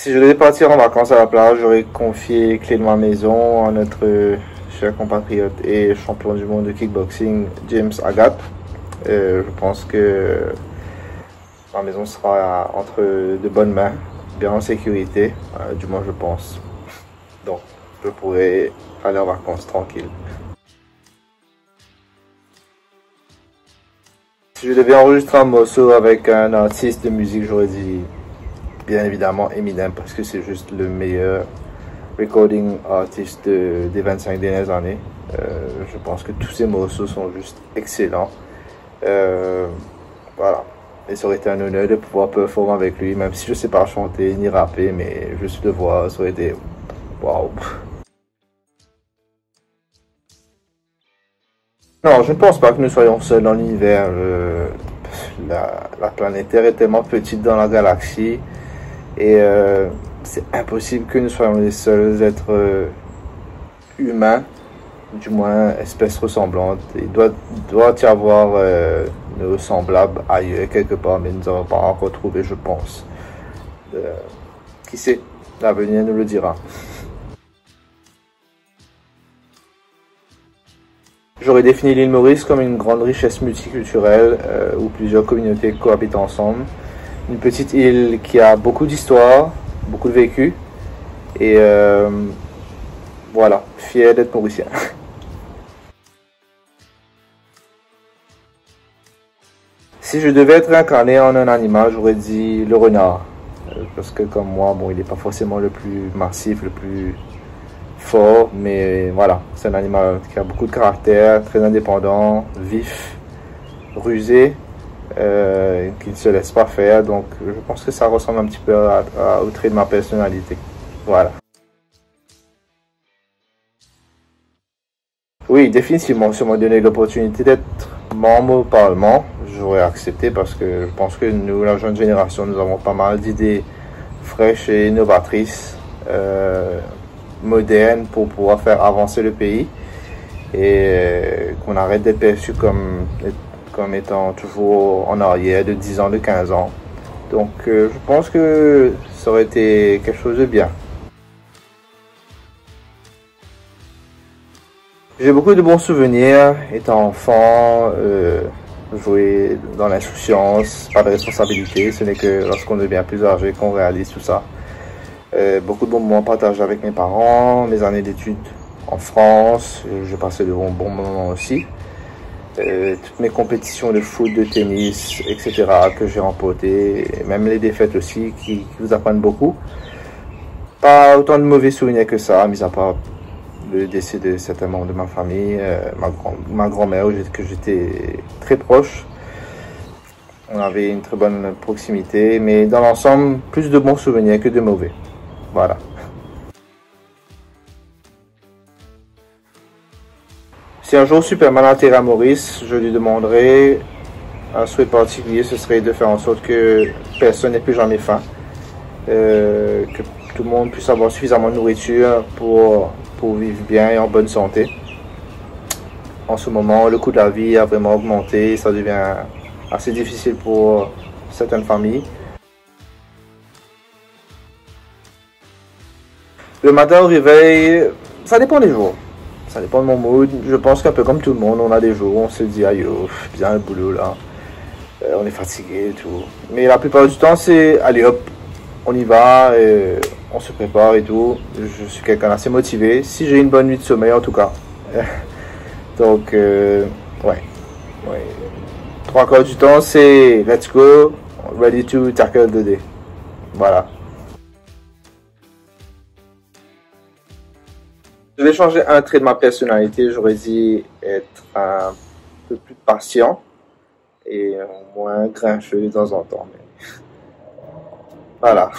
Si je devais partir en vacances à la plage, j'aurais confié les clés de ma maison à notre cher compatriote et champion du monde de kickboxing, James Agat. Je pense que ma maison sera entre de bonnes mains, bien en sécurité, du moins je pense. Donc, je pourrais aller en vacances tranquille. Si je devais enregistrer un morceau avec un artiste de musique, j'aurais dit bien évidemment Eminem parce que c'est juste le meilleur recording artist des 25 dernières années. Je pense que tous ces morceaux sont juste excellents. Voilà. Et ça aurait été un honneur de pouvoir performer avec lui, même si je ne sais pas chanter ni rapper, mais juste de voir, ça aurait été waouh. Non, je ne pense pas que nous soyons seuls dans l'univers. La planète Terre est tellement petite dans la galaxie et c'est impossible que nous soyons les seuls êtres humains, du moins espèces ressemblantes. Il doit y avoir nos semblables ailleurs quelque part, mais nous n'avons pas encore trouvé, je pense. Qui sait, l'avenir nous le dira. J'aurais défini l'île Maurice comme une grande richesse multiculturelle où plusieurs communautés cohabitent ensemble. Une petite île qui a beaucoup d'histoire, beaucoup de vécu et voilà, fier d'être mauricien. Si je devais être incarné en un animal, j'aurais dit le renard. Parce que comme moi, bon, il n'est pas forcément le plus massif, le plus fort, mais voilà, c'est un animal qui a beaucoup de caractère, très indépendant, vif, rusé, qui ne se laisse pas faire, donc je pense que ça ressemble un petit peu au trait de ma personnalité. Voilà. Oui, définitivement, si on m'a donné l'opportunité d'être membre au Parlement, j'aurais accepté parce que je pense que nous, la jeune génération, nous avons pas mal d'idées fraîches et innovatrices. Moderne pour pouvoir faire avancer le pays et qu'on arrête d'être perçu comme étant toujours en arrière de 10 ans, de 15 ans. Donc je pense que ça aurait été quelque chose de bien. J'ai beaucoup de bons souvenirs étant enfant, jouer dans l'insouciance, pas de responsabilité, ce n'est que lorsqu'on devient plus âgé qu'on réalise tout ça. Beaucoup de bons moments partagés avec mes parents, mes années d'études en France, j'ai passé de bons moments aussi. Toutes mes compétitions de foot, de tennis, etc. que j'ai remportées, même les défaites aussi qui vous apprennent beaucoup. Pas autant de mauvais souvenirs que ça, mis à part le décès de certains membres de ma famille, ma grand-mère que j'étais très proche. On avait une très bonne proximité, mais dans l'ensemble, plus de bons souvenirs que de mauvais. Voilà. Si un jour Superman atterrit à Maurice, je lui demanderai un souhait particulier, ce serait de faire en sorte que personne n'ait plus jamais faim, que tout le monde puisse avoir suffisamment de nourriture pour vivre bien et en bonne santé. En ce moment, le coût de la vie a vraiment augmenté, ça devient assez difficile pour certaines familles. Le matin au réveil, ça dépend des jours. Ça dépend de mon mood. Je pense qu'un peu comme tout le monde, on a des jours où on se dit aïe, bien le boulot là. On est fatigué et tout. Mais la plupart du temps, c'est allez hop, on y va, on se prépare et tout. Je suis quelqu'un d'assez motivé. Si j'ai une bonne nuit de sommeil en tout cas. Donc, ouais. 3/4 du temps, c'est let's go, ready to tackle the day. Voilà. Je vais changer un trait de ma personnalité. J'aurais dit être un peu plus patient et moins grincheux de temps en temps. Mais... voilà.